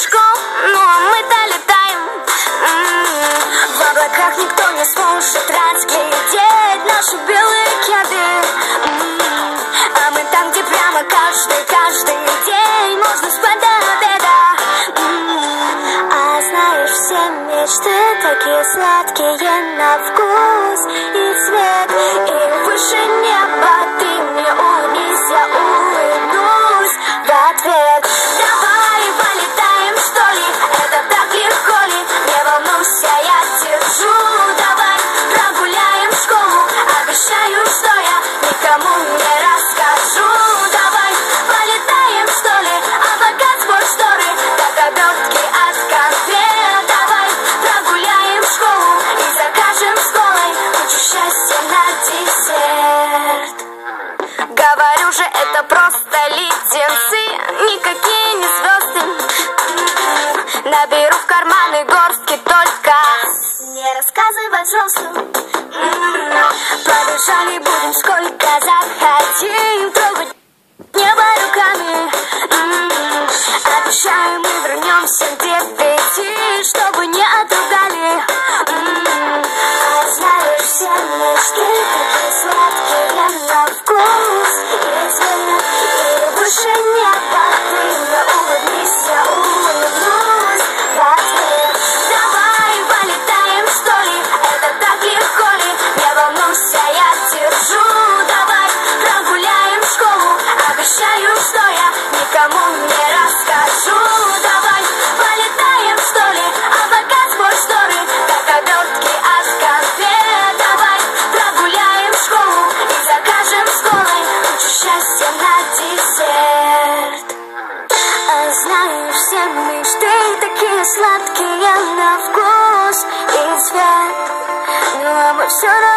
пешком, ну а мы-то летаем. В облаках никто не сможет разглядеть наши белые кеды. А мы там, где прямо каждый день можно спать до обеда. А знаешь, все мечты такие сладкие на вкус и цвет. И выше неба ты мне улыбнись, я улыбнусь в ответ. Давай полетаем, что ли, это так легко ли? Не волнуйся, я держу. Давай прогуляем школу, обещаю, что я никому не расскажу. Давай полетаем, что ли, облака сквозь шторы, как обертки от конфет. Давай прогуляем школу и закажем с колой кучу счастья на десерт. Говорю же, это просто леденцы, никакие не звезды. Наберу в карманы горстки только. Не рассказывай взрослым. Побежали будем сколько захотим, трогать небо руками. Обещаю, мы вернемся к 9, чтобы не отругали. А знаешь, все мечты такие сладкие на вкус и цвет. И выше неба ты мне улыбнись, я улыбнусь в ответ. Давай полетаем, что ли, это так легко ли? Не волнуйся, я держу. Давай прогуляем школу, обещаю, что я никому не расскажу. Давай полетаем, что ли, облака сквозь шторы, как обертки от конфет. Давай прогуляем школу и закажем с колой кучу счастья на десерт. А знаешь, все мечты такие сладкие на вкус и цвет. Но мы все равно